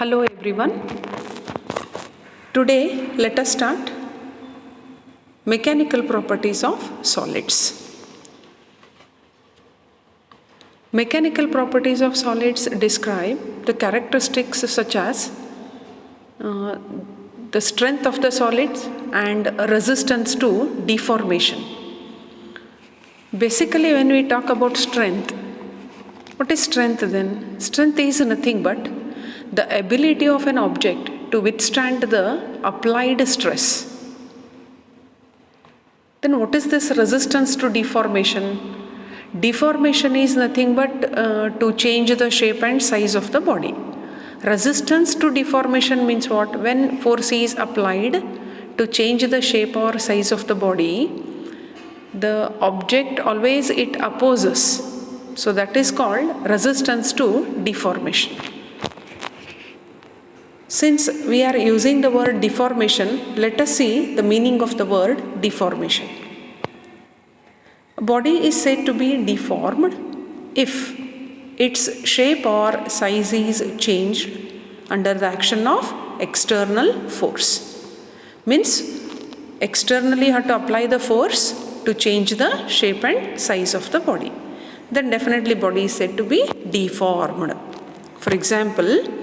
Hello everyone. Today let us start mechanical properties of solids. Mechanical properties of solids describe the characteristics such as the strength of the solids and resistance to deformation. Basically, when we talk about strength, what is strength then? Strength is nothing but the ability of an object to withstand the applied stress. Then what is this resistance to deformation? Deformation is nothing but to change the shape and size of the body. Resistance to deformation means what? When force is applied to change the shape or size of the body, the object always it opposes. So that is called resistance to deformation. Since we are using the word deformation, let us see the meaning of the word deformation. A body is said to be deformed if its shape or size is changed under the action of external force. Means externally you have to apply the force to change the shape and size of the body. Then definitely body is said to be deformed. For example,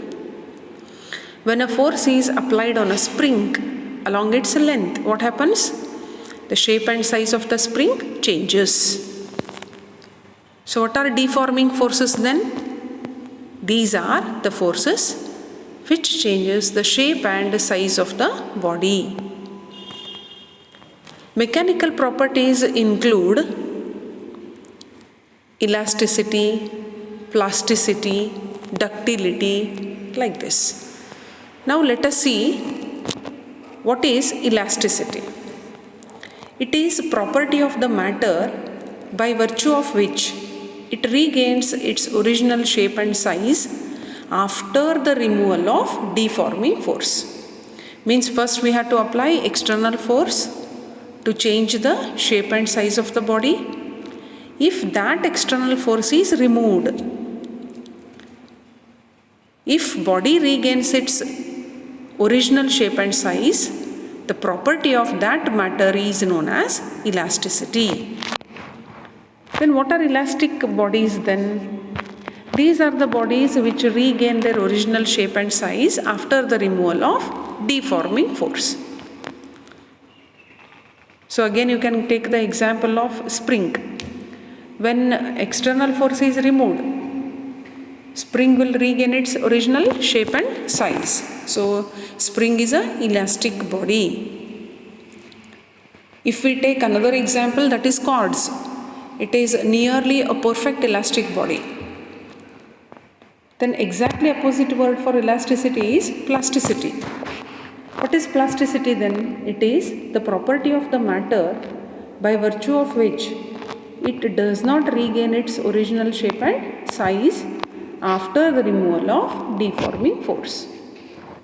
when a force is applied on a spring along its length, what happens? The shape and size of the spring changes. So what are deforming forces then? These are the forces which changes the shape and size of the body. Mechanical properties include elasticity, plasticity, ductility, like this. Now let us see what is elasticity. It is property of the matter by virtue of which it regains its original shape and size after the removal of deforming force. Means first we have to apply external force to change the shape and size of the body. If that external force is removed, if body regains its original shape and size, the property of that matter is known as elasticity. Then what are elastic bodies then? These are the bodies which regain their original shape and size after the removal of deforming force. So again you can take the example of spring. When external force is removed, spring will regain its original shape and size. So spring is an elastic body. If we take another example, that is cords, it is nearly a perfect elastic body. Then exactly opposite word for elasticity is plasticity. What is plasticity then? It is the property of the matter by virtue of which it does not regain its original shape and size after the removal of deforming force.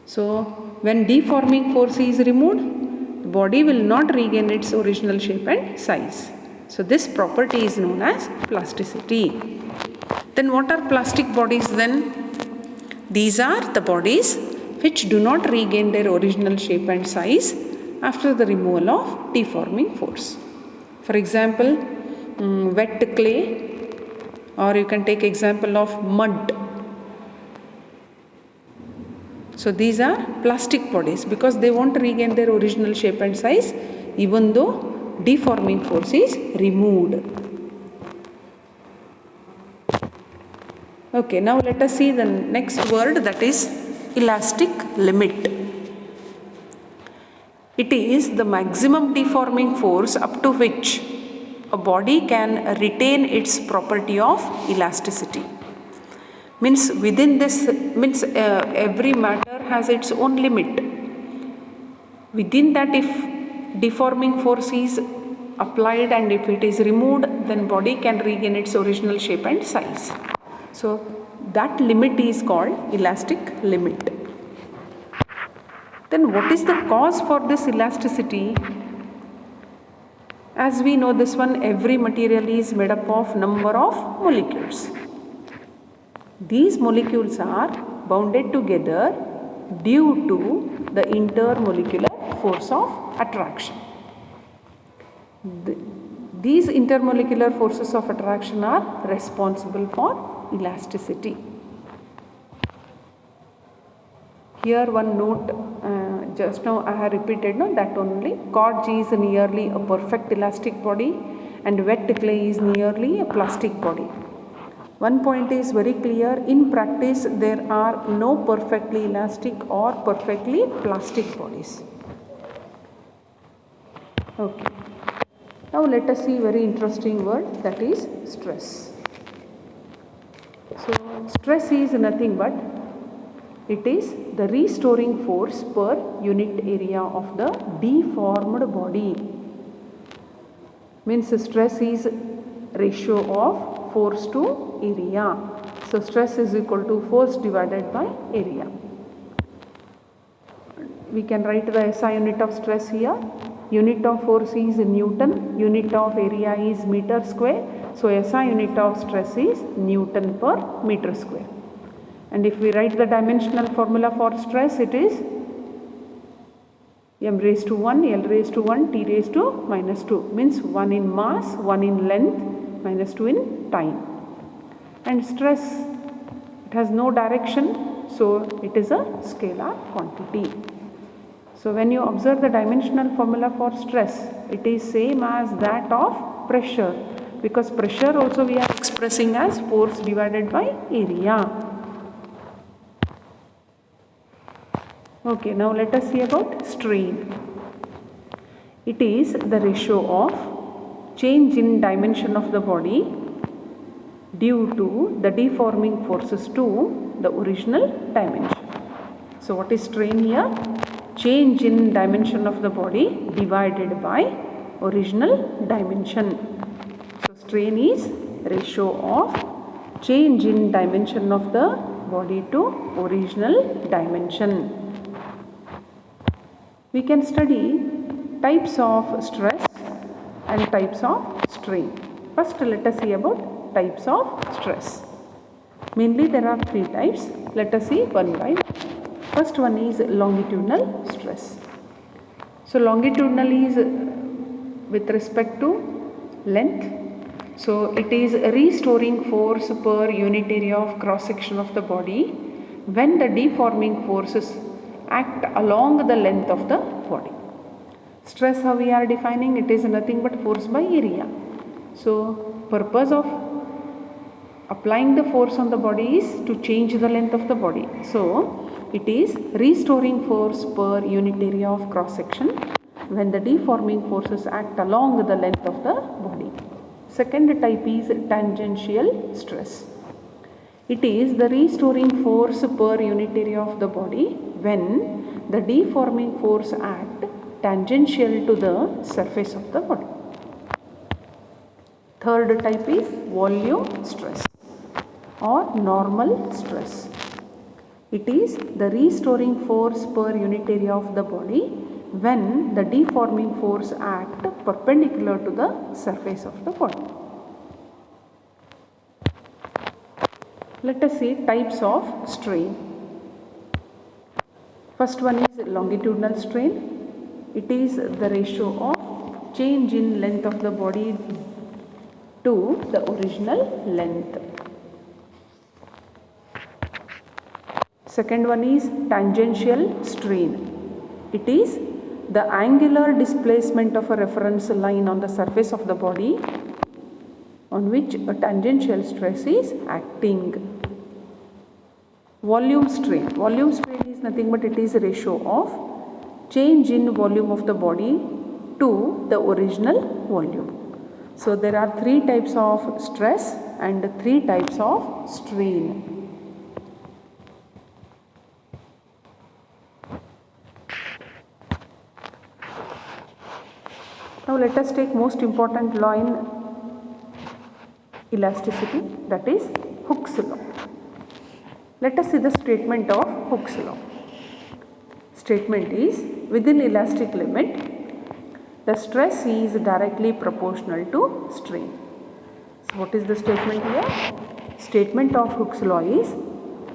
So when deforming force is removed, the body will not regain its original shape and size. So this property is known as plasticity. Then what are plastic bodies then? These are the bodies which do not regain their original shape and size after the removal of deforming force. For example, wet clay, or you can take example of mud. So these are plastic bodies because they won't regain their original shape and size even though deforming force is removed. Okay, now let us see the next word, that is elastic limit. It is the maximum deforming force up to which a body can retain its property of elasticity. Means within this, every matter has its own limit. Within that, if deforming force is applied and if it is removed, then body can regain its original shape and size. So that limit is called elastic limit. Then what is the cause for this elasticity? As we know this one, every material is made up of number of molecules. These molecules are bounded together due to the intermolecular force of attraction. These intermolecular forces of attraction are responsible for elasticity. Here one note, just now I have repeated that only cord G is nearly a perfect elastic body and wet clay is nearly a plastic body. One point is very clear, in practice there are no perfectly elastic or perfectly plastic bodies. Okay. Now let us see very interesting word, that is stress. So stress is nothing but it is the restoring force per unit area of the deformed body. Means stress is ratio of force to area. So stress is equal to force divided by area. We can write the SI unit of stress here. Unit of force is Newton, unit of area is meter square. So SI unit of stress is Newton per meter square. And if we write the dimensional formula for stress, it is m raised to 1, L raised to 1, T raised to minus 2. Means 1 in mass, 1 in length, minus 2 in time. And stress, it has no direction, so it is a scalar quantity. So when you observe the dimensional formula for stress, it is same as that of pressure, because pressure also we are expressing as force divided by area. Okay, now let us see about strain. It is the ratio of change in dimension of the body due to the deforming forces to the original dimension. So what is strain here? Change in dimension of the body divided by original dimension. So strain is ratio of change in dimension of the body to original dimension. We can study types of stress and types of strain. First let us see about types of stress. Mainly there are three types. Let us see one by one. First one is longitudinal stress. So longitudinal is with respect to length. So it is a restoring force per unit area of cross section of the body when the deforming forces act along the length of the body. Stress, how we are defining, it is nothing but force by area. So purpose of applying the force on the body is to change the length of the body. So it is restoring force per unit area of cross section when the deforming forces act along the length of the body. Second type is tangential stress. It is the restoring force per unit area of the body when the deforming force act tangential to the surface of the body. Third type is volume stress or normal stress. It is the restoring force per unit area of the body when the deforming force act perpendicular to the surface of the body. Let us see types of strain. First one is longitudinal strain. It is the ratio of change in length of the body to the original length. Second one is tangential strain. It is the angular displacement of a reference line on the surface of the body on which a tangential stress is acting. Volume strain. Volume strain is nothing but it is a ratio of change in volume of the body to the original volume. So there are three types of stress and three types of strain. Now let us take most important law in elasticity, that is Hooke's law. Let us see the statement of Hooke's law. Statement is, within elastic limit, the stress is directly proportional to strain. So what is the statement here? Statement of Hooke's law is,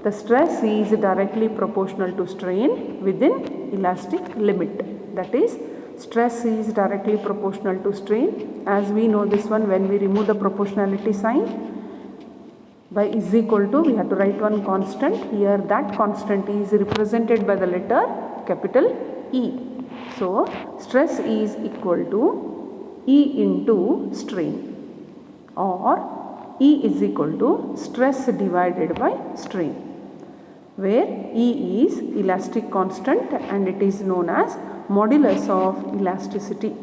the stress is directly proportional to strain within elastic limit. That is, stress is directly proportional to strain. As we know this one, when we remove the proportionality sign, by is equal to, we have to write one constant. Here that constant is represented by the letter capital E. So stress is equal to E into strain, or E is equal to stress divided by strain, where E is elastic constant and it is known as modulus of elasticity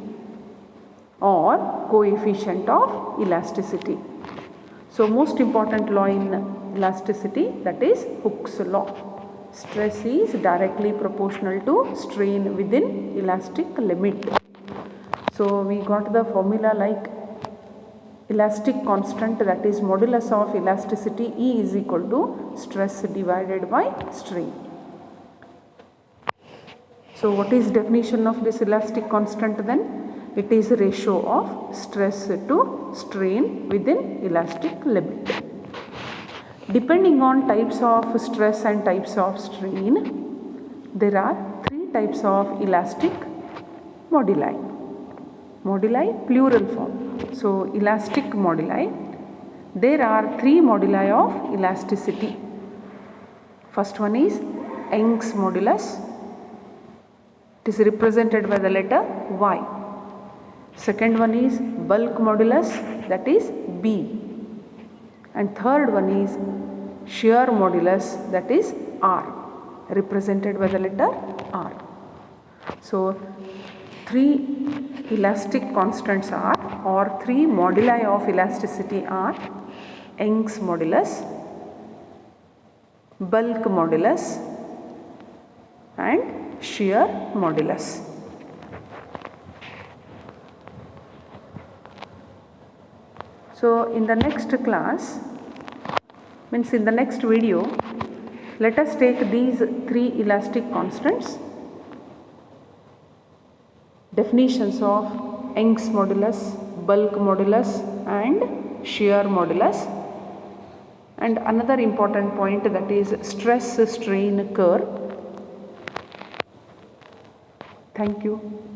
or coefficient of elasticity. So most important law in elasticity, that is Hooke's law. Stress is directly proportional to strain within elastic limit. So we got the formula like elastic constant, that is modulus of elasticity, E is equal to stress divided by strain. So what is definition of this elastic constant then? It is a ratio of stress to strain within elastic limit. Depending on types of stress and types of strain, there are three types of elastic moduli. Moduli plural form. So elastic moduli, there are three moduli of elasticity. First one is Young's modulus. It is represented by the letter Y. Second one is bulk modulus, that is B. And third one is shear modulus, that is R, represented by the letter R. So three elastic constants are, or three moduli of elasticity are Young's modulus, bulk modulus and shear modulus. So in the next class, means in the next video, let us take these three elastic constants, definitions of Young's modulus, bulk modulus and shear modulus, and another important point, that is stress strain curve. Thank you.